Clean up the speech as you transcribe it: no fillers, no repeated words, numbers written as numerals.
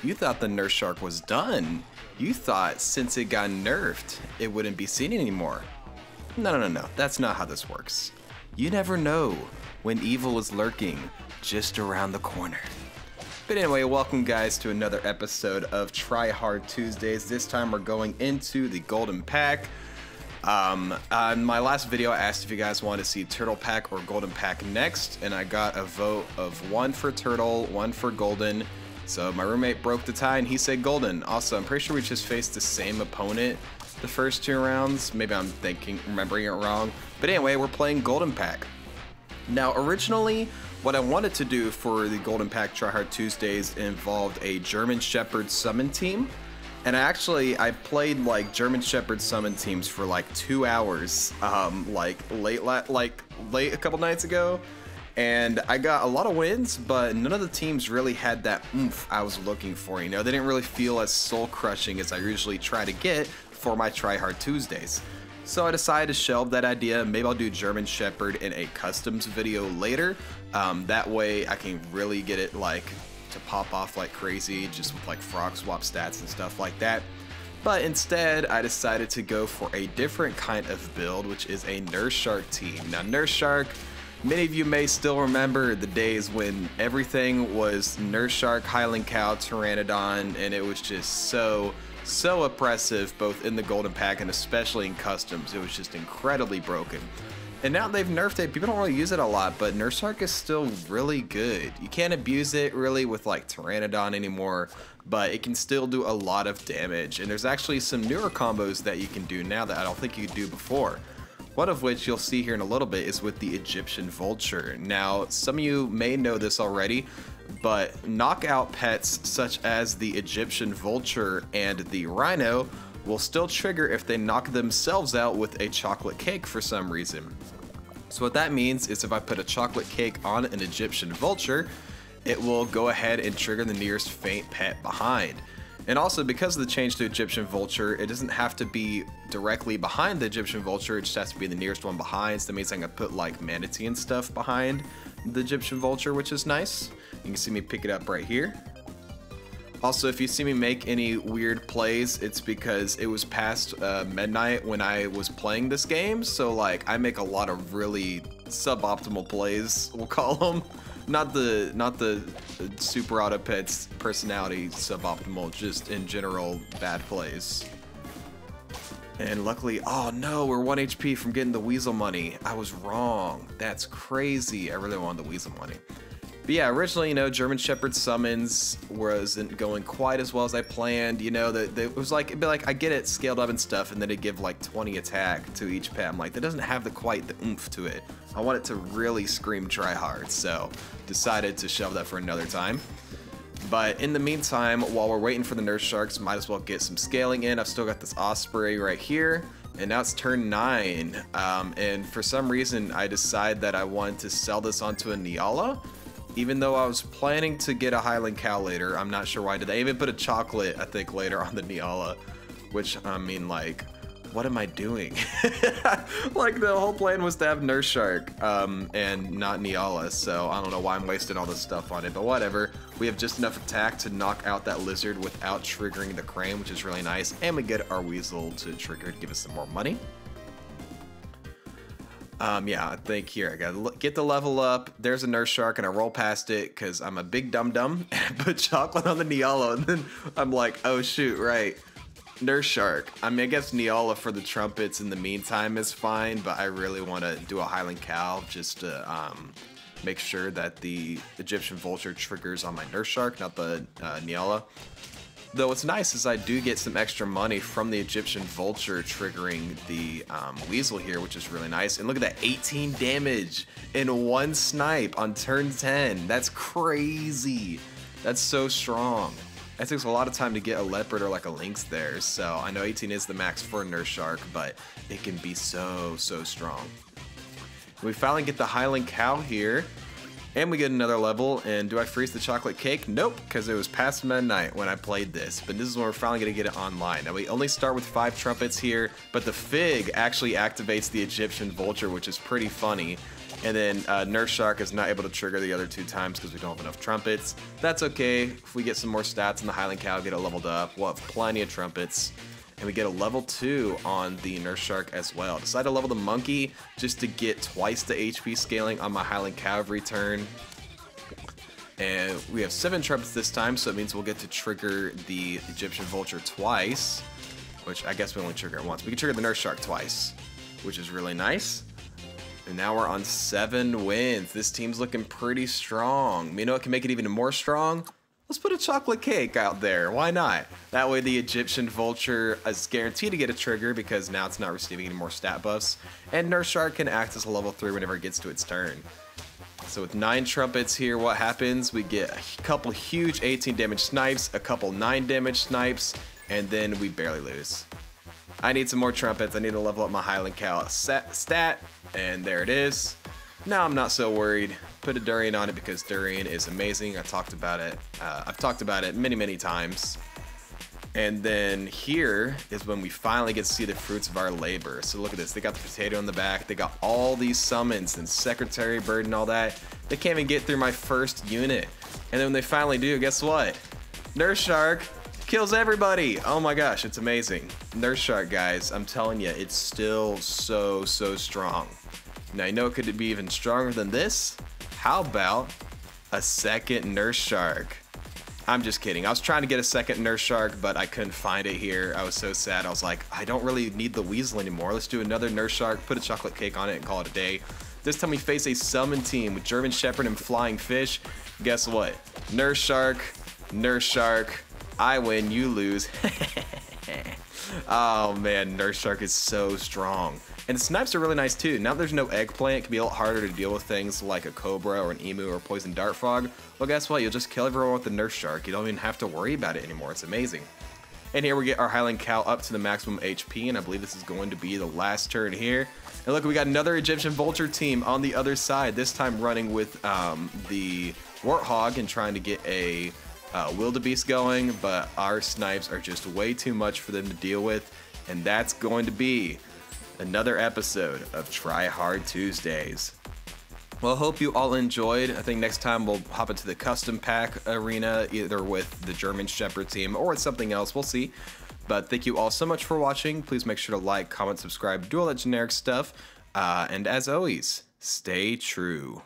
You thought the Nurse Shark was done. You thought since it got nerfed, it wouldn't be seen anymore. No, that's not how this works. You never know when evil is lurking just around the corner. But anyway, welcome guys to another episode of Try Hard Tuesdays. This time we're going into the Golden Pack. In my last video, I asked if you guys wanted to see Turtle Pack or Golden Pack next, and I got a vote of 1 for Turtle, 1 for Golden. So my roommate broke the tie and he said Golden. Also, I'm pretty sure we just faced the same opponent the first 2 rounds. Maybe I'm remembering it wrong. But anyway, we're playing Golden Pack. Now, originally, what I wanted to do for the Golden Pack Try Hard Tuesdays involved a German Shepherd summon team. And I played like German Shepherd summon teams for like 2 hours, late a couple nights ago. And I got a lot of wins, but none of the teams really had that oomph I was looking for. You know, they didn't really feel as soul crushing as I usually try to get for my Try Hard Tuesdays. So I decided to shelve that idea. Maybe I'll do German Shepherd in a customs video later. That way I can really get it like to pop off like crazy, just with like frog swap stats and stuff like that. But instead, I decided to go for a different kind of build, which is a Nurse Shark team. Now, Nurse Shark, many of you may still remember the days when everything was Nurse Shark, Highland Cow, Pteranodon, and it was just so oppressive, both in the Golden Pack and especially in customs. It was just incredibly broken. And now they've nerfed it. People don't really use it a lot, but Nurse Shark is still really good. You can't abuse it really with like Pteranodon anymore, but it can still do a lot of damage. And there's actually some newer combos that you can do now that I don't think you could do before. One of which you'll see here in a little bit is with the Egyptian Vulture. Now, some of you may know this already, but knockout pets such as the Egyptian Vulture and the Rhino will still trigger if they knock themselves out with a chocolate cake for some reason. So what that means is if I put a chocolate cake on an Egyptian Vulture, it will go ahead and trigger the nearest faint pet behind. And also, because of the change to Egyptian Vulture, it doesn't have to be directly behind the Egyptian Vulture, it just has to be the nearest one behind. So that means I can put like manatee and stuff behind the Egyptian Vulture, which is nice. You can see me pick it up right here. Also, if you see me make any weird plays, it's because it was past midnight when I was playing this game. So like, I make a lot of really suboptimal plays, we'll call them. Not the superautopets personality suboptimal, just in general bad plays. And luckily, oh no, we're 1 HP from getting the Weasel money. I was wrong. That's crazy. I really wanted the Weasel money. But yeah, originally, you know, German Shepherd summons wasn't going quite as well as I planned. You know, it was like, it'd be like, I get it scaled up and stuff, and then it'd give like 20 attack to each pet. I'm like, that doesn't have quite the oomph to it. I want it to really scream try hard, so decided to shelve that for another time. But in the meantime, while we're waiting for the Nurse Sharks, might as well get some scaling in. I've still got this Osprey right here, and now it's turn 9. And for some reason, I decided that I wanted to sell this onto a Neala. Even though I was planning to get a Highland Cow later, I'm not sure why I did that. I even put a chocolate, I think, later on the Neala, which, I mean, like, what am I doing? Like, the whole plan was to have Nurse Shark and not Neala, so I don't know why I'm wasting all this stuff on it, but whatever. We have just enough attack to knock out that lizard without triggering the crane, which is really nice, and we get our weasel to trigger to give us some more money. Yeah, I think here, I gotta get the level up. There's a Nurse Shark, and I roll past it because I'm a big dum-dum, and I put chocolate on the Neala, and then I'm like, oh shoot, right. Nurse Shark. I mean, I guess Neala for the trumpets in the meantime is fine, but I really want to do a Highland Cow just to make sure that the Egyptian Vulture triggers on my Nurse Shark, not the Neala. Though what's nice is I do get some extra money from the Egyptian Vulture triggering the Weasel here, which is really nice. And look at that, 18 damage in 1 snipe on turn 10. That's crazy. That's so strong. It takes a lot of time to get a Leopard or like a Lynx there. So I know 18 is the max for a Nurse Shark, but it can be so strong. We finally get the Highland Cow here. And we get another level, and do I freeze the chocolate cake? Nope, because it was past midnight when I played this, but this is when we're finally going to get it online. Now we only start with 5 trumpets here, but the Fig actually activates the Egyptian Vulture, which is pretty funny. And then Nurse Shark is not able to trigger the other 2 times because we don't have enough trumpets. That's okay. If we get some more stats in the Highland Cow, get it leveled up, we'll have plenty of trumpets. And we get a level 2 on the Nurse Shark as well. Decided to level the Monkey just to get twice the HP scaling on my Highland Cow every turn. And we have 7 trumpets this time, so it means we'll get to trigger the Egyptian Vulture twice. Which I guess we only trigger it once. We can trigger the Nurse Shark twice, which is really nice. And now we're on 7 wins. This team's looking pretty strong. You know what can make it even more strong? Let's put a chocolate cake out there. Why not? That way the Egyptian Vulture is guaranteed to get a trigger because now it's not receiving any more stat buffs. And Nurse Shark can act as a level 3 whenever it gets to its turn. So with 9 trumpets here, what happens? We get a couple huge 18 damage snipes, a couple 9 damage snipes, and then we barely lose. I need some more trumpets. I need to level up my Highland Cow stat, and there it is. Now I'm not so worried. Put a durian on it because durian is amazing. I've talked about it many times. And then here is when we finally get to see the fruits of our labor. So look at this. They got the potato in the back. They got all these summons and Secretary Bird and all that. They can't even get through my first unit. And then when they finally do, guess what? Nurse Shark kills everybody. Oh my gosh, it's amazing. Nurse Shark, guys, I'm telling you, it's still so strong. Now, I know it could be even stronger than this. How about a second Nurse Shark? I'm just kidding. I was trying to get a second Nurse Shark, but I couldn't find it here. I was so sad. I was like, I don't really need the Weasel anymore. Let's do another Nurse Shark, put a chocolate cake on it, and call it a day. This time we face a summon team with German Shepherd and Flying Fish. Guess what? Nurse Shark, I win, you lose. Oh man, Nurse Shark is so strong. And the snipes are really nice too. Now there's no eggplant, it can be a lot harder to deal with things like a cobra or an emu or poison dart frog. Well, guess what? You'll just kill everyone with the Nurse Shark. You don't even have to worry about it anymore. It's amazing. And here we get our Highland Cow up to the maximum HP, and I believe this is going to be the last turn here. And look, we got another Egyptian Vulture team on the other side, this time running with the Warthog and trying to get a wildebeest going, but our snipes are just way too much for them to deal with, and that's going to be another episode of Try Hard Tuesdays. Well, I hope you all enjoyed. I think next time we'll hop into the custom pack arena, either with the German Shepherd team or with something else. We'll see. But thank you all so much for watching. Please make sure to like, comment, subscribe, do all that generic stuff. And as always, stay true.